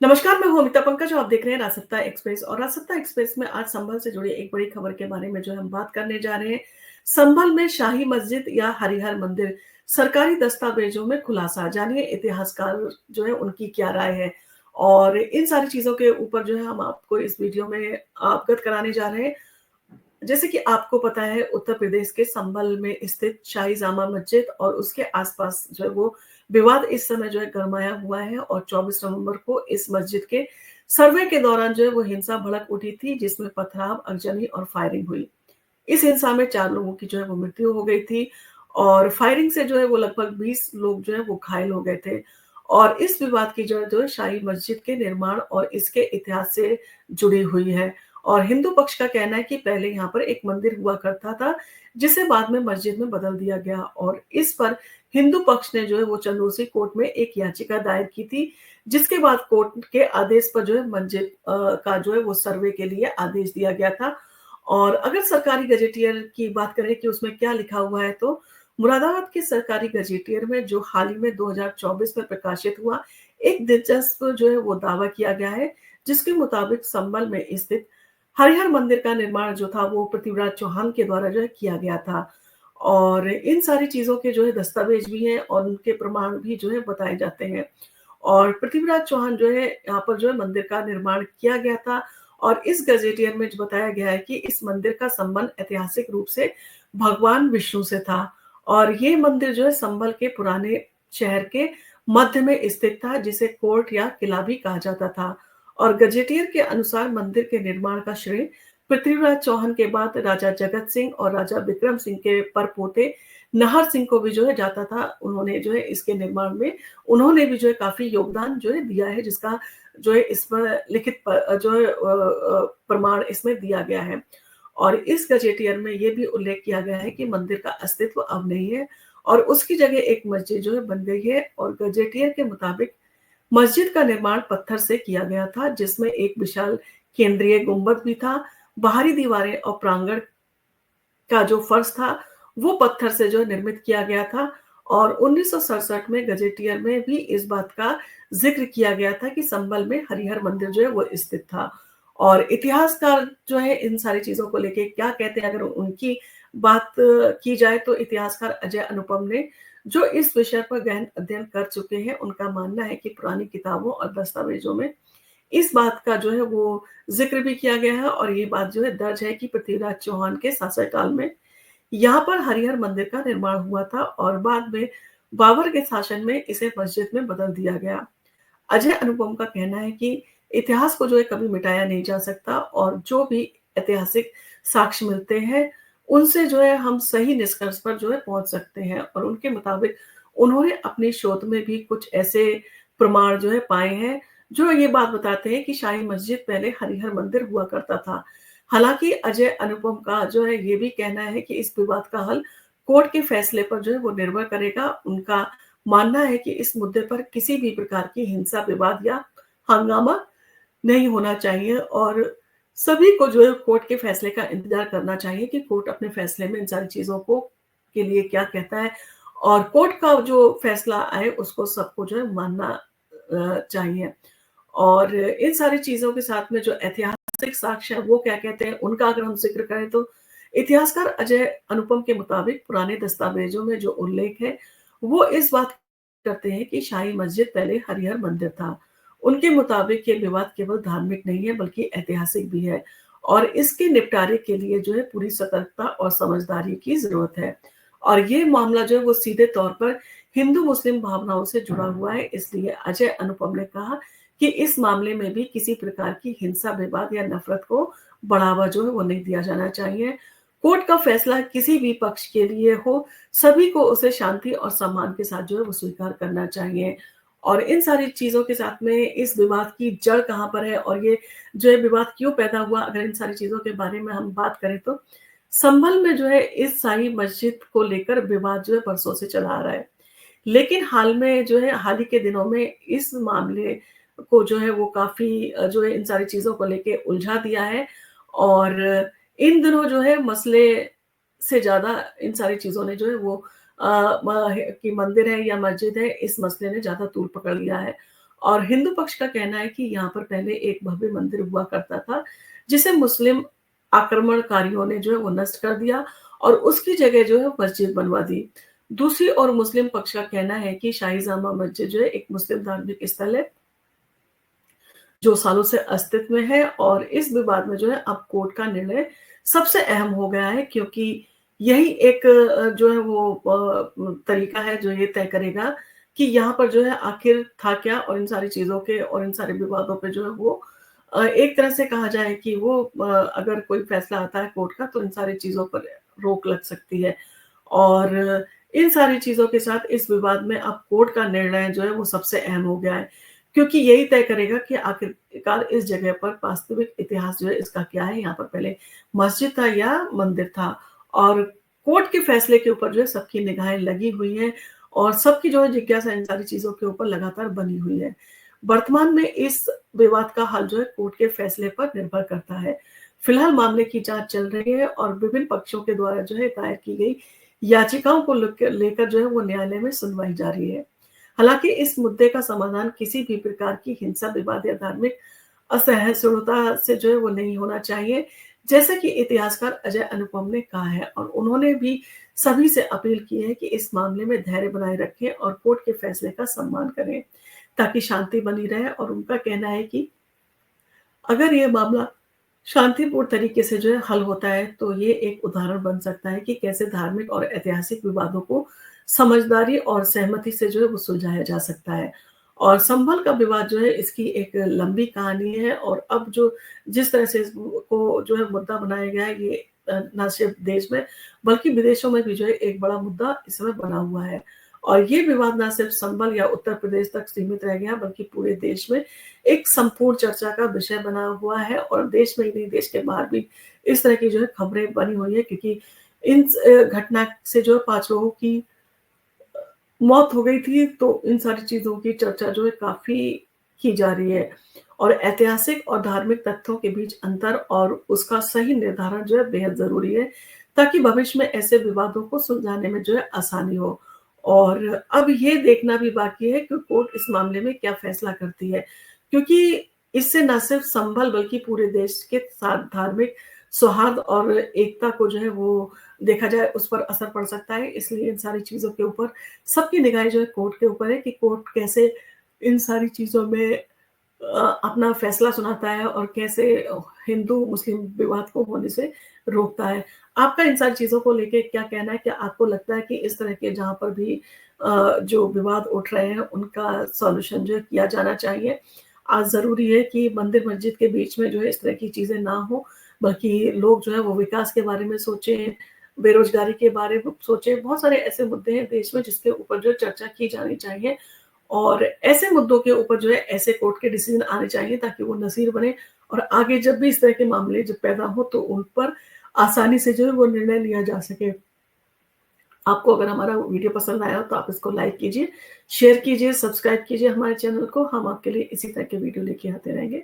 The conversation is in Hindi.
नमस्कार, मैं हूँ अमिता पंकज और आप देख रहे हैं राजसत्ता एक्सप्रेस। और राजसत्ता एक्सप्रेस में आज संभल से जुड़ी एक बड़ी खबर के बारे में जो है हम बात करने जा रहे हैं। संभल में शाही मस्जिद या हरिहर मंदिर सरकारी दस्तावेजों में खुलासा। जानिए इतिहासकार जो है उनकी क्या राय है। और इन सारी चीजों के ऊपर जो है हम आपको इस वीडियो में अवगत कराने जा रहे हैं। जैसे कि आपको पता है, उत्तर प्रदेश के संभल में स्थित शाही जामा मस्जिद और उसके आसपास जो है वो विवाद इस समय जो है गरमाया हुआ है। और 24 नवंबर को इस मस्जिद के सर्वे के दौरान जो है वो हिंसा भड़क उठी थी, जिसमें पथराव, आगजनी और फायरिंग हुई। इस हिंसा में 4 लोगों की जो है वो मृत्यु हो गई थी और फायरिंग से जो है वो लगभग 20 लोग जो है वो घायल हो गए थे। और इस विवाद की जड़ जो है शाही मस्जिद के निर्माण और इसके इतिहास से जुड़ी हुई है। और हिंदू पक्ष का कहना है कि पहले यहाँ पर एक मंदिर हुआ करता था, जिसे बाद में मस्जिद में बदल दिया गया। और इस पर हिंदू पक्ष ने जो है वो चंदोसी कोर्ट में एक याचिका दायर की थी, जिसके बाद कोर्ट के आदेश पर जो है मस्जिद का जो है वो सर्वे के लिए आदेश दिया गया था। और अगर सरकारी गजेटियर की बात करें कि उसमें क्या लिखा हुआ है, तो मुरादाबाद के सरकारी गजेटियर में जो हाल ही में 2024 में प्रकाशित हुआ, एक दिलचस्प जो है वो दावा किया गया है, जिसके मुताबिक संभल में स्थित हरिहर मंदिर का निर्माण जो था वो पृथ्वीराज चौहान के द्वारा जो है किया गया था। और इन सारी चीजों के जो है दस्तावेज भी हैं और उनके प्रमाण भी जो है बताए जाते हैं। और पृथ्वीराज चौहान जो है यहाँ पर जो है मंदिर का निर्माण किया गया था। और इस गजेटियर में जो बताया गया है कि इस मंदिर का संबंध ऐतिहासिक रूप से भगवान विष्णु से था। और ये मंदिर जो है संभल के पुराने शहर के मध्य में स्थित था, जिसे कोर्ट या किला भी कहा जाता था। और गजेटियर के अनुसार मंदिर के निर्माण का श्रेय पृथ्वीराज चौहान के बाद राजा जगत सिंह और राजा विक्रम सिंह के परपोते नाहर सिंह को भी जो है जाता था। उन्होंने जो है इसके निर्माण में उन्होंने भी जो है काफी योगदान जो है दिया है, जिसका जो है इसमें लिखित जो है प्रमाण इसमें दिया गया है। और इस गजेटियर में ये भी उल्लेख किया गया है कि मंदिर का अस्तित्व अब नहीं है और उसकी जगह एक मस्जिद जो है बन गई है। और गजेटियर के मुताबिक मस्जिद का निर्माण पत्थर से किया गया था, जिसमें एक विशाल केंद्रीय गुंबद भी था। बाहरी दीवारें और प्रांगण का जो फर्श था वो पत्थर से जो निर्मित किया गया था। और 1967 में गजेटियर में भी इस बात का जिक्र किया गया था कि संभल में हरिहर मंदिर जो है वो स्थित था। और इतिहासकार जो है इन सारी चीजों को लेके क्या कहते हैं, अगर उनकी बात की जाए, तो इतिहासकार अजय अनुपम ने, जो इस विषय पर गहन अध्ययन कर चुके हैं, उनका मानना है कि पुरानी किताबों और दस्तावेजों में इस बात का जो है वो जिक्र भी किया गया है। और ये बात जो है दर्ज है कि पृथ्वीराज चौहान के शासनकाल में यहाँ पर हरिहर मंदिर का निर्माण हुआ था और बाद में बाबर के शासन में इसे मस्जिद में बदल दिया गया। अजय अनुपम का कहना है कि इतिहास को जो है कभी मिटाया नहीं जा सकता और जो भी ऐतिहासिक साक्ष्य मिलते हैं, उनसे जो है हम सही निष्कर्ष पर जो है पहुंच सकते हैं। और उनके मुताबिक उन्होंने अपनी शोध में भी कुछ ऐसे प्रमाण जो है पाए हैं, जो ये बात बताते हैं कि शाही मस्जिद पहले हरिहर मंदिर हुआ करता था। हालांकि अजय अनुपम का जो है ये भी कहना है कि इस विवाद का हल कोर्ट के फैसले पर जो है वो निर्भर करेगा। उनका मानना है कि इस मुद्दे पर किसी भी प्रकार की हिंसा, विवाद या हंगामा नहीं होना चाहिए और सभी को जो है कोर्ट के फैसले का इंतजार करना चाहिए कि कोर्ट अपने फैसले में इन सारी चीजों को के लिए क्या कहता है। और कोर्ट का जो फैसला आए उसको सबको जो है मानना चाहिए। और इन सारी चीजों के साथ में जो ऐतिहासिक साक्ष्य है वो क्या कहते हैं, उनका अगर हम जिक्र करें, तो इतिहासकार अजय अनुपम के मुताबिक पुराने दस्तावेजों में जो उल्लेख है वो इस बात करते हैं कि शाही मस्जिद पहले हरिहर मंदिर था। उनके मुताबिक ये विवाद केवल धार्मिक नहीं है बल्कि ऐतिहासिक भी है और इसके निपटारे के लिए जो है पूरी सतर्कता और समझदारी की जरूरत है। और ये मामला जो है वो सीधे तौर पर हिंदू मुस्लिम भावनाओं से जुड़ा हुआ है। इसलिए अजय अनुपम ने कहा कि इस मामले में भी किसी प्रकार की हिंसा, विवाद या नफरत को बढ़ावा जो है वो नहीं दिया जाना चाहिए। कोर्ट का फैसला किसी भी पक्ष के लिए हो, सभी को उसे शांति और सम्मान के साथ जो है वो स्वीकार करना चाहिए। और इन सारी चीजों के साथ में इस विवाद की जड़ कहाँ पर है और ये जो है विवाद क्यों पैदा हुआ, अगर इन सारी चीजों के बारे में हम बात करें, तो संभल में जो है इस शाही मस्जिद को लेकर विवाद जो है बरसों से चला आ रहा है। लेकिन हाल में जो है हाल ही के दिनों में इस मामले को जो है वो काफ़ी जो है इन सारी चीज़ों को लेके उलझा दिया है। और इन दिनों जो है मसले से ज़्यादा इन सारी चीज़ों ने जो है वो कि मंदिर है या मस्जिद है, इस मसले ने ज़्यादा तूल पकड़ लिया है। और हिंदू पक्ष का कहना है कि यहाँ पर पहले एक भव्य मंदिर हुआ करता था, जिसे मुस्लिम आक्रमणकारियों ने जो है वो नष्ट कर दिया और उसकी जगह जो है मस्जिद बनवा दी। दूसरी ओर मुस्लिम पक्ष का कहना है कि शाही जामा मस्जिद जो है एक मुस्लिम धार्मिक स्थल है, जो सालों से अस्तित्व में है और इस विवाद में जो है अब कोर्ट का निर्णय सबसे अहम हो गया है, क्योंकि यही एक जो है वो तरीका है जो ये तय करेगा कि यहाँ पर जो है आखिर था क्या, और इन सारी चीज़ों के और इन सारे विवादों पे जो है वो एक तरह से कहा जाए कि वो अगर कोई फैसला आता है कोर्ट का तो इन सारी चीज़ों पर रोक लग सकती है। और इन सारी चीज़ों के साथ इस विवाद में अब कोर्ट का निर्णय जो है वो सबसे अहम हो गया है, क्योंकि यही तय करेगा कि आखिरकार इस जगह पर वास्तविक इतिहास जो है इसका क्या है, यहाँ पर पहले मस्जिद था या मंदिर था। और कोर्ट के फैसले के ऊपर जो है सबकी निगाहें लगी हुई हैं और सबकी जो है जिज्ञासा इन सारी चीज़ों के ऊपर लगातार बनी हुई है। वर्तमान में इस विवाद का हल जो है कोर्ट के फैसले पर निर्भर करता है। फिलहाल मामले की जाँच चल रही है और विभिन्न पक्षों के द्वारा जो है दायर की गई याचिकाओं को लेकर जो है वो न्यायालय में सुनवाई जारी है। हालाँकि इस मुद्दे का समाधान किसी भी प्रकार की हिंसा, विवाद या धार्मिक असहिष्णुता से जो है वो नहीं होना चाहिए, जैसा कि इतिहासकार अजय अनुपम ने कहा है, और उन्होंने भी सभी से अपील की है कि इस मामले में धैर्य बनाए रखें और कोर्ट के फैसले का सम्मान करें, ताकि शांति बनी रहे। और उनका कहना है कि अगर ये मामला शांतिपूर्ण तरीके से जो है हल होता है, तो ये एक उदाहरण बन सकता है कि कैसे धार्मिक और ऐतिहासिक विवादों को समझदारी और सहमति से जो है वो सुलझाया जा सकता है। और संभल का विवाद जो है इसकी एक लंबी कहानी है, और अब जो जिस तरह से इसको जो है मुद्दा बनाया गया है, ये ना सिर्फ देश में बल्कि विदेशों में भी जो है एक बड़ा मुद्दा इस समय बना हुआ है। और ये विवाद ना सिर्फ संभल या उत्तर प्रदेश तक सीमित रह गया, बल्कि पूरे देश में एक संपूर्ण चर्चा का विषय बना हुआ है, और देश में ही नहीं, देश के बाहर भी इस तरह की जो है खबरें बनी हुई है, क्योंकि इन घटना से जो है 5 लोगों की मौत हो गई थी, तो इन सारी चीज़ों की चर्चा जो है काफ़ी की जा रही है। और ऐतिहासिक और धार्मिक तथ्यों के बीच अंतर और उसका सही निर्धारण जो है बेहद ज़रूरी है, ताकि भविष्य में ऐसे विवादों को सुलझाने में जो है आसानी हो। और अब ये देखना भी बाकी है कि कोर्ट इस मामले में क्या फैसला करती है, क्योंकि इससे ना सिर्फ संभल बल्कि पूरे देश के साथ धार्मिक सौहार्द और एकता को जो है वो देखा जाए, उस पर असर पड़ सकता है। इसलिए इन सारी चीज़ों के ऊपर सबकी निगाहें जो है कोर्ट के ऊपर है कि कोर्ट कैसे इन सारी चीज़ों में अपना फैसला सुनाता है और कैसे हिंदू-मुस्लिम विवाद को होने से रोकता है। आपका इन सारी चीज़ों को लेके क्या कहना है? क्या आपको लगता है कि इस तरह के जहाँ पर भी जो विवाद उठ रहे हैं, उनका सॉल्यूशन जो है किया जाना चाहिए? आज ज़रूरी है कि मंदिर-मस्जिद के बीच में जो है इस तरह की चीज़ें ना हो, बल्कि लोग जो है वो विकास के बारे में सोचें, बेरोज़गारी के बारे में सोचें। बहुत सारे ऐसे मुद्दे हैं देश में जिसके ऊपर जो है चर्चा की जानी चाहिए, और ऐसे मुद्दों के ऊपर जो है ऐसे कोर्ट के डिसीजन आने चाहिए, ताकि वो नज़ीर बने और आगे जब भी इस तरह के मामले जब पैदा हो तो उन पर आसानी से जो है वो निर्णय लिया जा सके। आपको अगर हमारा वीडियो पसंद आया हो तो आप इसको लाइक कीजिए, शेयर कीजिए, सब्सक्राइब कीजिए हमारे चैनल को। हम आपके लिए इसी तरह के वीडियो लेके आते रहेंगे।